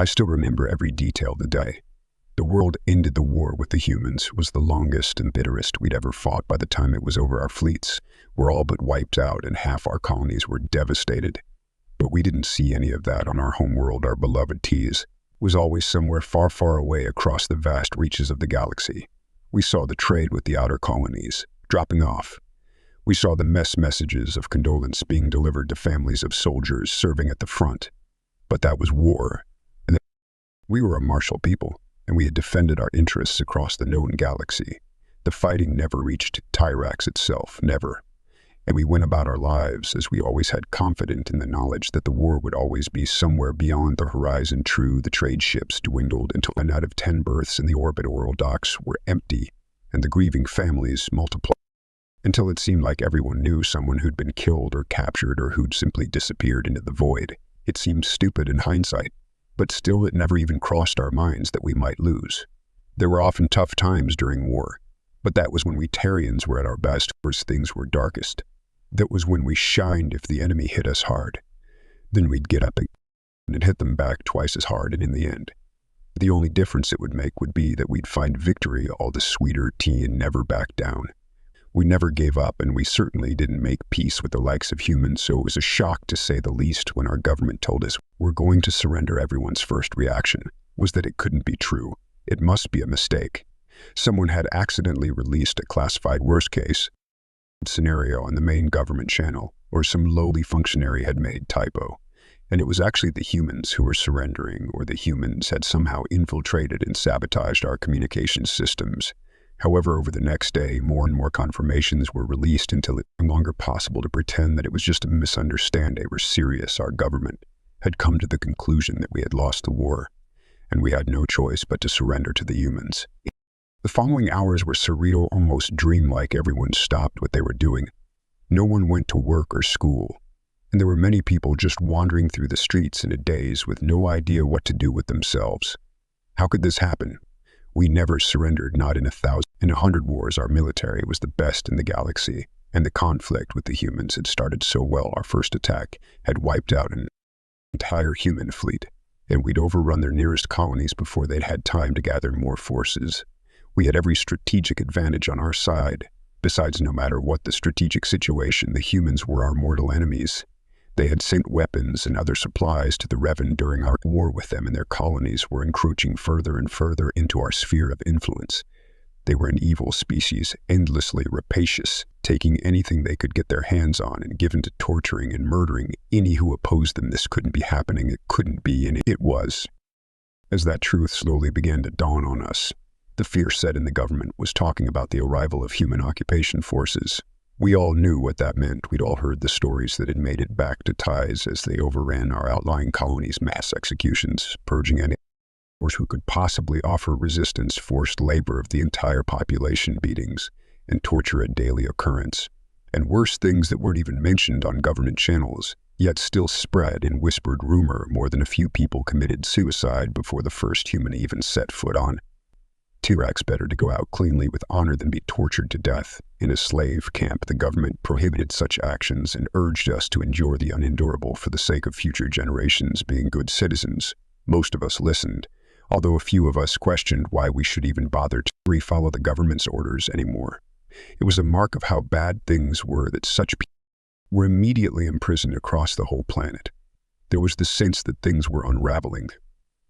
I still remember every detail of the day. The world ended the war with the humans was the longest and bitterest we'd ever fought. By the time it was over, our fleets were all but wiped out and half our colonies were devastated. But we didn't see any of that on our home world. Our beloved Tees was always somewhere far, far away across the vast reaches of the galaxy. We saw the trade with the outer colonies dropping off. We saw the messages of condolence being delivered to families of soldiers serving at the front. But that was war. And we were a martial people, and we had defended our interests across the known galaxy. The fighting never reached Tyrax itself, never. And we went about our lives as we always had, confident in the knowledge that the war would always be somewhere beyond the horizon. True, the trade ships dwindled until 9 out of 10 berths in the orbital docks were empty, and the grieving families multiplied, until it seemed like everyone knew someone who'd been killed or captured or who'd simply disappeared into the void. It seemed stupid in hindsight, but still it never even crossed our minds that we might lose. There were often tough times during war, but that was when we Terrians were at our best, where things were darkest. That was when we shined. If the enemy hit us hard, then we'd get up and hit them back twice as hard, and in the end, the only difference it would make would be that we'd find victory all the sweeter tea and never back down. We never gave up, and we certainly didn't make peace with the likes of humans, so it was a shock to say the least when our government told us we're going to surrender. Everyone's first reaction was that it couldn't be true. It must be a mistake. Someone had accidentally released a classified worst-case scenario on the main government channel, or some lowly functionary had made typo. And it was actually the humans who were surrendering, or the humans had somehow infiltrated and sabotaged our communication systems. However, over the next day, more and more confirmations were released until it was no longer possible to pretend that it was just a misunderstanding. They were serious. Our government had come to the conclusion that we had lost the war, and we had no choice but to surrender to the humans. The following hours were surreal, almost dreamlike. Everyone stopped what they were doing. No one went to work or school, and there were many people just wandering through the streets in a daze with no idea what to do with themselves. How could this happen? We never surrendered, not in 1,000. In 100 wars, our military was the best in the galaxy, and the conflict with the humans had started so well. Our first attack had wiped out an entire human fleet, and we'd overrun their nearest colonies before they'd had time to gather more forces. We had every strategic advantage on our side. Besides, no matter what the strategic situation, the humans were our mortal enemies. They had sent weapons and other supplies to the Revan during our war with them, and their colonies were encroaching further and further into our sphere of influence. They were an evil species, endlessly rapacious, taking anything they could get their hands on and given to torturing and murdering any who opposed them. This couldn't be happening. It couldn't be, and it was. As that truth slowly began to dawn on us, the fear set in the government was talking about the arrival of human occupation forces. We all knew what that meant. We'd all heard the stories that had made it back to Ties as they overran our outlying colonies, mass executions, purging any who could possibly offer resistance, forced labor of the entire population, beatings, and torture a daily occurrence. And worse, things that weren't even mentioned on government channels, yet still spread in whispered rumor. More than a few people committed suicide before the first human even set foot on Tyrax. Better to go out cleanly with honor than be tortured to death in a slave camp. The government prohibited such actions and urged us to endure the unendurable for the sake of future generations. Being good citizens, most of us listened, although a few of us questioned why we should even bother to follow the government's orders anymore. It was a mark of how bad things were that such people were immediately imprisoned across the whole planet. There was the sense that things were unraveling.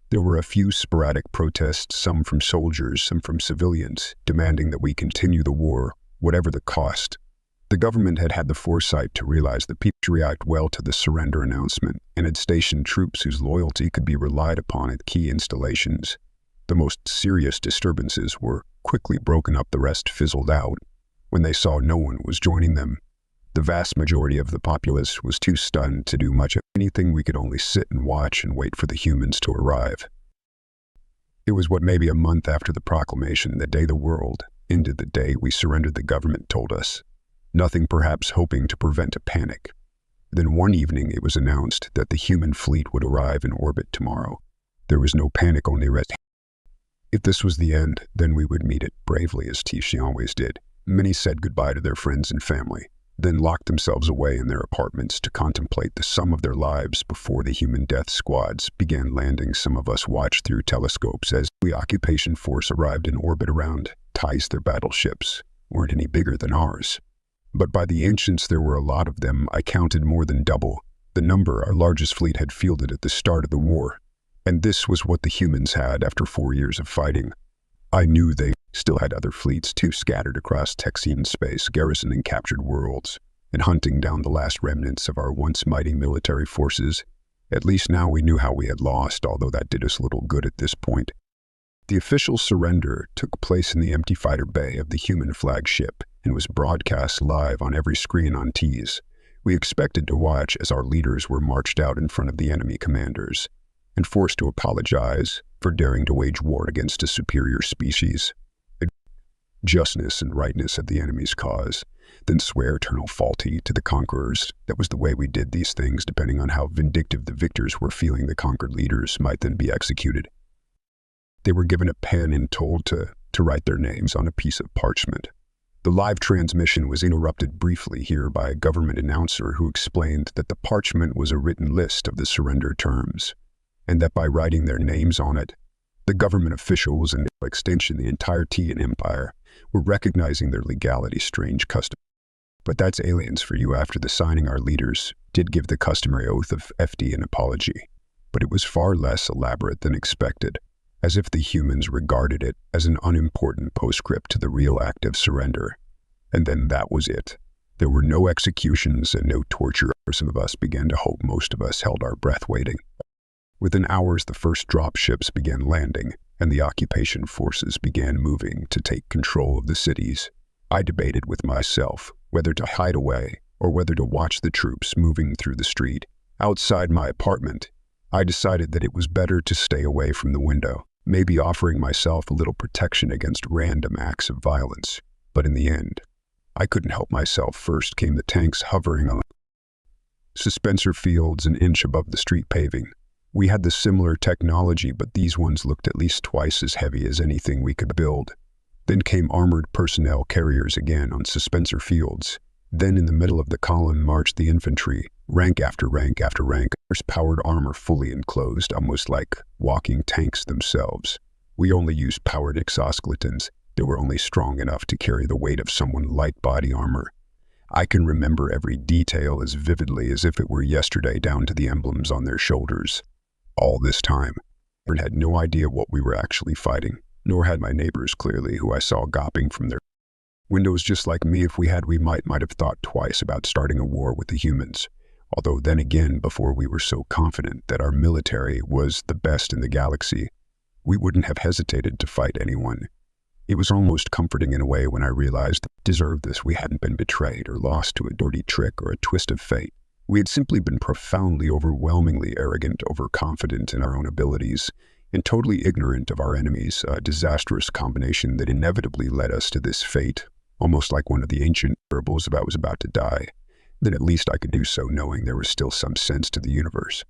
There were a few sporadic protests, some from soldiers, some from civilians, demanding that we continue the war, whatever the cost. The government had had the foresight to realize that people would react well to the surrender announcement, and had stationed troops whose loyalty could be relied upon at key installations. The most serious disturbances were quickly broken up. The rest fizzled out when they saw no one was joining them. The vast majority of the populace was too stunned to do much of anything. We could only sit and watch and wait for the humans to arrive. It was maybe a month after the proclamation, the day the world ended, the day we surrendered, the government told us. Nothing, perhaps hoping to prevent a panic. Then one evening it was announced that the human fleet would arrive in orbit tomorrow. There was no panic, only rest. If this was the end, then we would meet it bravely, as Tishi always did. Many said goodbye to their friends and family. then locked themselves away in their apartments to contemplate the sum of their lives before the human death squads began landing. Some of us watched through telescopes as the occupation force arrived in orbit around Ties. Their battleships weren't any bigger than ours. But by the ancients there were a lot of them. I counted more than double the number our largest fleet had fielded at the start of the war. And this was what the humans had after 4 years of fighting. I knew they still had other fleets too, scattered across Texian space, garrisoning captured worlds, and hunting down the last remnants of our once mighty military forces. At least now we knew how we had lost, although that did us little good at this point. The official surrender took place in the empty fighter bay of the human flagship and was broadcast live on every screen on Tees. We expected to watch as our leaders were marched out in front of the enemy commanders and forced to apologize for daring to wage war against a superior species, justness and rightness of the enemy's cause, then swear eternal fealty to the conquerors. That was the way we did these things. Depending on how vindictive the victors were feeling, the conquered leaders might then be executed. They were given a pen and told to write their names on a piece of parchment. The live transmission was interrupted briefly here by a government announcer who explained that the parchment was a written list of the surrender terms, and that by writing their names on it, the government officials and by extension the entire Tian Empire were recognizing their legality. Strange custom. But that's aliens for you. After the signing, our leaders did give the customary oath of FD and apology, but it was far less elaborate than expected, as if the humans regarded it as an unimportant postscript to the real act of surrender. And then that was it. There were no executions and no torture. Some of us began to hope. Most of us held our breath waiting. Within hours, the first drop ships began landing, and the occupation forces began moving to take control of the cities. I debated with myself whether to hide away or whether to watch the troops moving through the street. Outside my apartment, I decided that it was better to stay away from the window, maybe offering myself a little protection against random acts of violence. But in the end, I couldn't help myself. First came the tanks hovering on suspensor fields an inch above the street paving. We had the similar technology, but these ones looked at least twice as heavy as anything we could build. Then came armored personnel carriers again on suspensor fields. Then in the middle of the column marched the infantry, rank after rank after rank, powered armor fully enclosed, almost like walking tanks themselves. We only used powered exoskeletons. They were only strong enough to carry the weight of someone light body armor. I can remember every detail as vividly as if it were yesterday, down to the emblems on their shoulders. All this time, I had no idea what we were actually fighting, nor had my neighbors clearly, who I saw gawping from their windows just like me. If we had, we might have thought twice about starting a war with the humans. Although then again, before we were so confident that our military was the best in the galaxy, we wouldn't have hesitated to fight anyone. It was almost comforting in a way when I realized that we deserved this. We hadn't been betrayed or lost to a dirty trick or a twist of fate. We had simply been profoundly, overwhelmingly arrogant, overconfident in our own abilities, and totally ignorant of our enemies, a disastrous combination that inevitably led us to this fate, almost like one of the ancient parables about was about to die. Then at least I could do so knowing there was still some sense to the universe.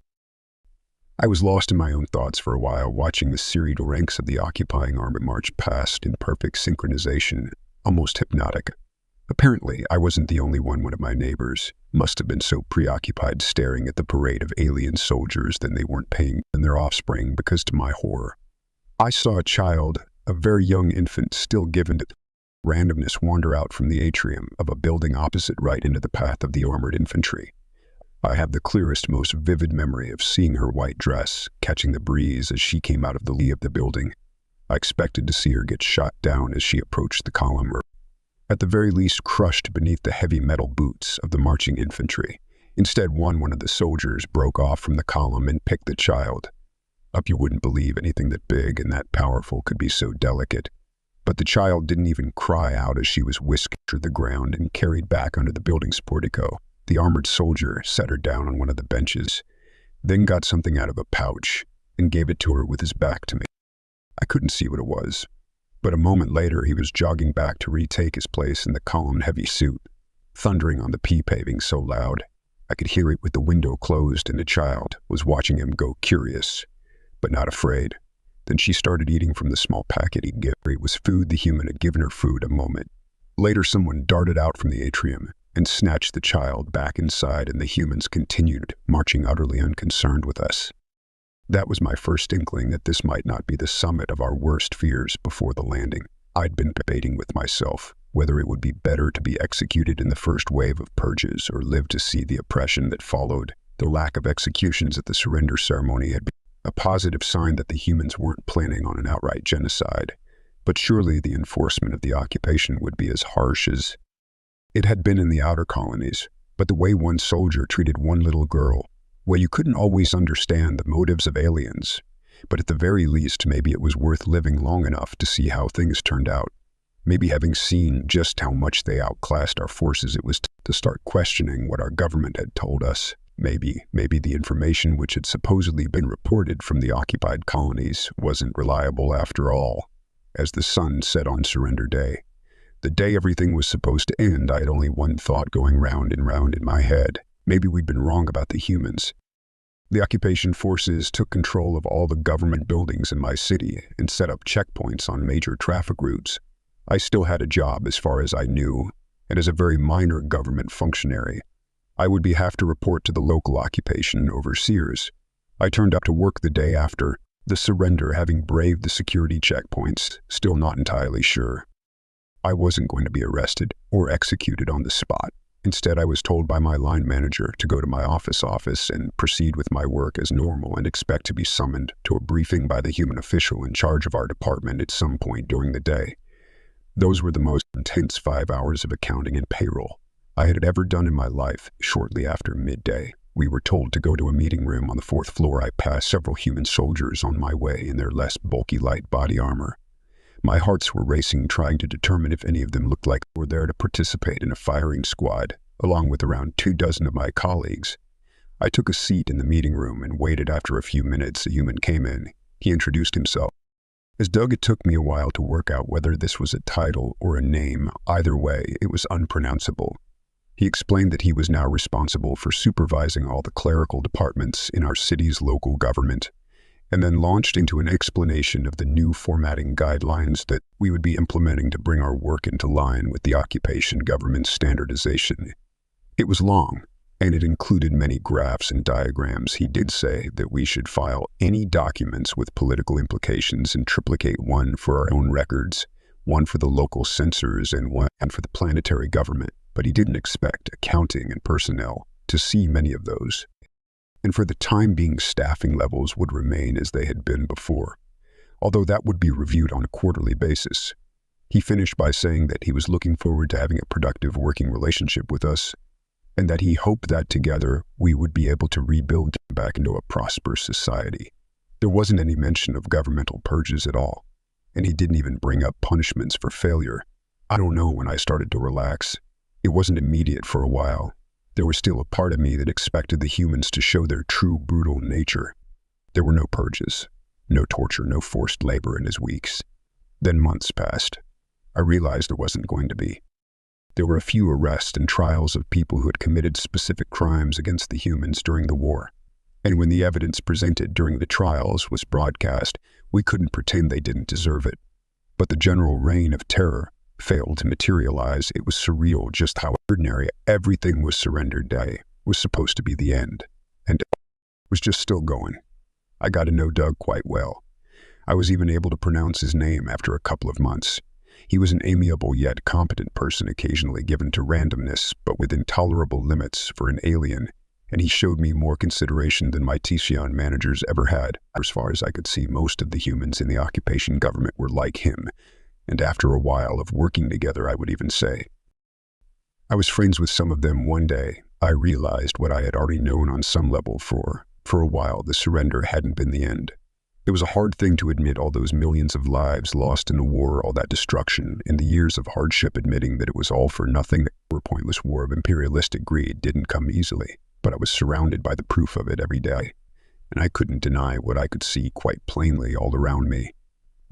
I was lost in my own thoughts for a while, watching the serried ranks of the occupying army march past in perfect synchronization, almost hypnotic. Apparently, I wasn't the only one. One of my neighbors must have been so preoccupied staring at the parade of alien soldiers that they weren't paying in their offspring, because to my horror, I saw a child, a very young infant still given to randomness, wander out from the atrium of a building opposite right into the path of the armored infantry. I have the clearest, most vivid memory of seeing her white dress catching the breeze as she came out of the lee of the building. I expected to see her get shot down as she approached the column, or at the very least crushed beneath the heavy metal boots of the marching infantry. Instead, one of the soldiers broke off from the column and picked the child up. You wouldn't believe anything that big and that powerful could be so delicate. But the child didn't even cry out as she was whisked to the ground and carried back under the building's portico. The armored soldier set her down on one of the benches, then got something out of a pouch and gave it to her with his back to me. I couldn't see what it was, but a moment later he was jogging back to retake his place in the column heavy suit, thundering on the paving so loud I could hear it with the window closed, and the child was watching him go, curious, but not afraid. Then she started eating from the small packet he'd given her. It was food. The human had given her food. A moment later, someone darted out from the atrium and snatched the child back inside, and the humans continued marching utterly unconcerned with us. That was my first inkling that this might not be the summit of our worst fears before the landing. I'd been debating with myself whether it would be better to be executed in the first wave of purges or live to see the oppression that followed. The lack of executions at the surrender ceremony had been a positive sign that the humans weren't planning on an outright genocide, but surely the enforcement of the occupation would be as harsh as it had been in the outer colonies. But the way one soldier treated one little girl, well, you couldn't always understand the motives of aliens, but at the very least, maybe it was worth living long enough to see how things turned out. Maybe having seen just how much they outclassed our forces, it was to start questioning what our government had told us. Maybe the information which had supposedly been reported from the occupied colonies wasn't reliable after all. As the sun set on surrender day, the day everything was supposed to end, I had only one thought going round and round in my head. Maybe we'd been wrong about the humans. The occupation forces took control of all the government buildings in my city and set up checkpoints on major traffic routes. I still had a job as far as I knew, and as a very minor government functionary, I would have to report to the local occupation overseers. I turned up to work the day after the surrender, having braved the security checkpoints, still not entirely sure I wasn't going to be arrested or executed on the spot. Instead, I was told by my line manager to go to my office and proceed with my work as normal and expect to be summoned to a briefing by the human official in charge of our department at some point during the day. Those were the most intense 5 hours of accounting and payroll I had ever done in my life. Shortly after midday, we were told to go to a meeting room on the 4th floor. I passed several human soldiers on my way in their less bulky light body armor. My hearts were racing, trying to determine if any of them looked like they were there to participate in a firing squad, along with around 24 of my colleagues. I took a seat in the meeting room and waited. After a few minutes, a human came in. He introduced himself as Doug. It took me a while to work out whether this was a title or a name. Either way, it was unpronounceable. He explained that he was now responsible for supervising all the clerical departments in our city's local government, and then launched into an explanation of the new formatting guidelines that we would be implementing to bring our work into line with the occupation government's standardization. It was long, and it included many graphs and diagrams. He did say that we should file any documents with political implications in triplicate, one for our own records, one for the local censors, and one for the planetary government. But he didn't expect accounting and personnel to see many of those. And for the time being, staffing levels would remain as they had been before, although that would be reviewed on a quarterly basis. He finished by saying that he was looking forward to having a productive working relationship with us, and that he hoped that together we would be able to rebuild back into a prosperous society. There wasn't any mention of governmental purges at all, and he didn't even bring up punishments for failure. I don't know when I started to relax. It wasn't immediate for a while. There was still a part of me that expected the humans to show their true brutal nature. There were no purges, no torture, no forced labor in his weeks. Then months passed. I realized there wasn't going to be. There were a few arrests and trials of people who had committed specific crimes against the humans during the war. And when the evidence presented during the trials was broadcast, we couldn't pretend they didn't deserve it. But the general reign of terror failed to materialize. It was surreal just how ordinary everything was. Surrender day was supposed to be the end, and it was just still going. I got to know Doug quite well. I was even able to pronounce his name after a couple of months. He was an amiable yet competent person, occasionally given to randomness, but with intolerable limits for an alien, and he showed me more consideration than my Tixian managers ever had. As far as I could see, most of the humans in the occupation government were like him, and after a while of working together, I would even say I was friends with some of them. One day, I realized what I had already known on some level. For a while, the surrender hadn't been the end. It was a hard thing to admit, all those millions of lives lost in the war, all that destruction, and the years of hardship. Admitting that it was all for nothing, the pointless war of imperialistic greed, didn't come easily. But I was surrounded by the proof of it every day, and I couldn't deny what I could see quite plainly all around me.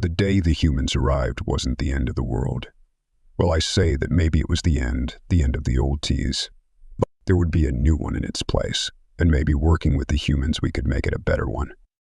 The day the humans arrived wasn't the end of the world. Well, I say that maybe it was the end of the old tease. But there would be a new one in its place, and maybe working with the humans we could make it a better one.